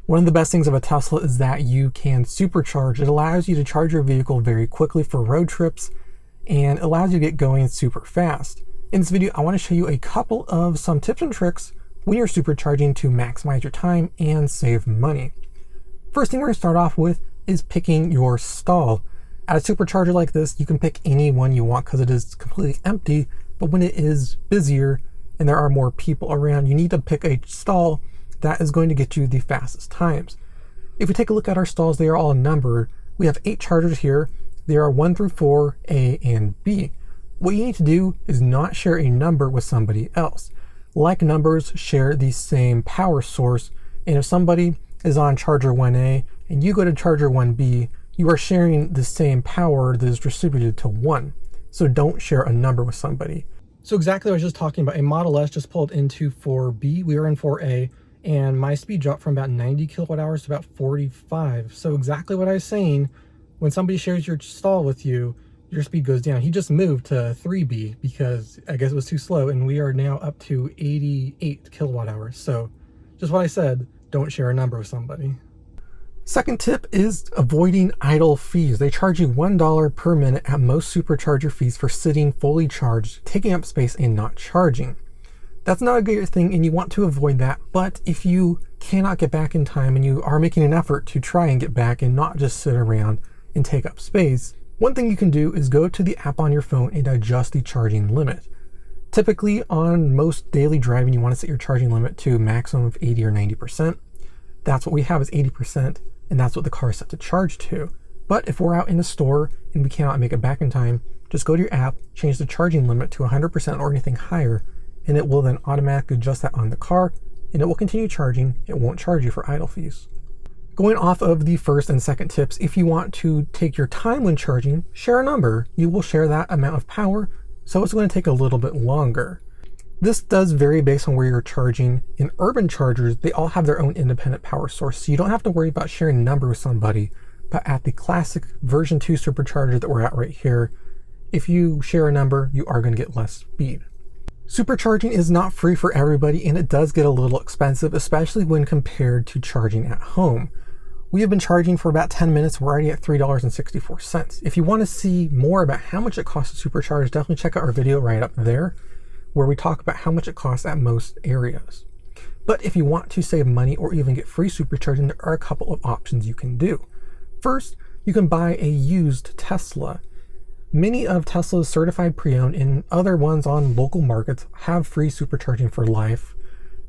One of the best things of a Tesla is that you can supercharge. It allows you to charge your vehicle very quickly for road trips and allows you to get going super fast. In this video, I want to show you a couple of some tips and tricks when you're supercharging to maximize your time and save money. First thing we're going to start off with is picking your stall. At a supercharger like this, you can pick any one you want because it is completely empty, but when it is busier and there are more people around, you need to pick a stall that is going to get you the fastest times. If we take a look at our stalls, they are all numbered. We have 8 chargers here. They are 1 through 4, A and B. What you need to do is not share a number with somebody else. Like numbers share the same power source, and if somebody is on charger 1A and you go to charger 1B, you are sharing the same power that is distributed to 1. So don't share a number with somebody. So exactly what I was just talking about, a Model S just pulled into 4B. We are in 4A. And my speed dropped from about 90 kilowatt hours to about 45. So exactly what I was saying, when somebody shares your stall with you, your speed goes down. He just moved to 3B because I guess it was too slow, and we are now up to 88 kilowatt hours. So just what I said, don't share a number with somebody. Second tip is avoiding idle fees. They charge you $1 per minute at most supercharger fees for sitting fully charged, taking up space and not charging. That's not a great thing, and you want to avoid that. But if you cannot get back in time and you are making an effort to try and get back and not just sit around and take up space, one thing you can do is go to the app on your phone and adjust the charging limit. Typically on most daily driving, you want to set your charging limit to a maximum of 80 or 90%. That's what we have is 80%, and that's what the car is set to charge to. But if we're out in the store and we cannot make it back in time, just go to your app, change the charging limit to 100% or anything higher, and it will then automatically adjust that on the car, and it will continue charging. It won't charge you for idle fees. Going off of the first and second tips, if you want to take your time when charging, share a number. You will share that amount of power, so it's going to take a little bit longer. This does vary based on where you're charging. In urban chargers, they all have their own independent power source, so you don't have to worry about sharing a number with somebody. But at the classic version 2 supercharger that we're at right here, if you share a number, you are going to get less speed. Supercharging is not free for everybody, and it does get a little expensive, especially when compared to charging at home. We have been charging for about 10 minutes. We're already at $3.64. If you want to see more about how much it costs to supercharge, definitely check out our video right up there, where we talk about how much it costs at most areas. But if you want to save money or even get free supercharging, there are a couple of options you can do. First, you can buy a used Tesla. Many of Tesla's certified pre-owned and other ones on local markets have free supercharging for life.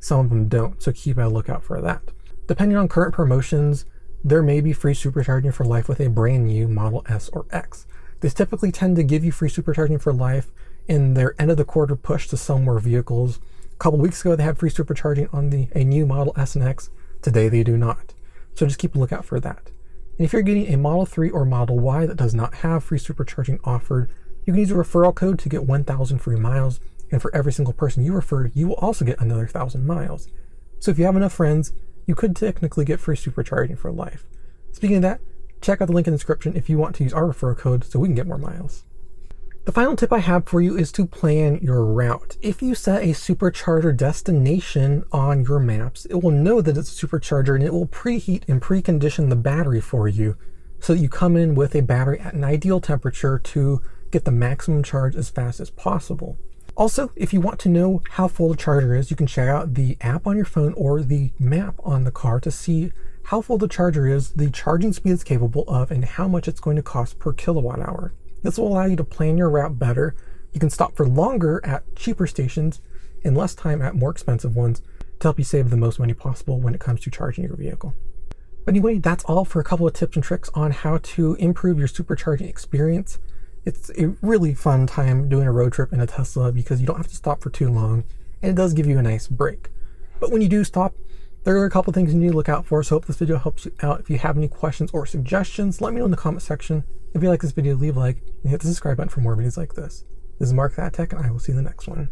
Some of them don't, so keep a lookout for that. Depending on current promotions, there may be free supercharging for life with a brand new Model S or X. These typically tend to give you free supercharging for life in their end of the quarter push to sell more vehicles. A couple weeks ago, they had free supercharging on a new Model S and X. Today, they do not. So just keep a lookout for that. And if you're getting a Model 3 or Model Y that does not have free supercharging offered, you can use a referral code to get 1,000 free miles. And for every single person you refer, you will also get another 1,000 miles. So if you have enough friends, you could technically get free supercharging for life. Speaking of that, check out the link in the description if you want to use our referral code so we can get more miles. The final tip I have for you is to plan your route. If you set a supercharger destination on your maps, it will know that it's a supercharger, and it will preheat and precondition the battery for you so that you come in with a battery at an ideal temperature to get the maximum charge as fast as possible. Also, if you want to know how full the charger is, you can check out the app on your phone or the map on the car to see how full the charger is, the charging speed it's capable of, and how much it's going to cost per kilowatt hour. This will allow you to plan your route better. You can stop for longer at cheaper stations and less time at more expensive ones to help you save the most money possible when it comes to charging your vehicle. But anyway, that's all for a couple of tips and tricks on how to improve your supercharging experience. It's a really fun time doing a road trip in a Tesla because you don't have to stop for too long, and it does give you a nice break. But when you do stop, there are a couple things you need to look out for, so I hope this video helps you out. If you have any questions or suggestions, let me know in the comment section. If you like this video, leave a like and hit the subscribe button for more videos like this. This is Mark That Tech, and I will see you in the next one.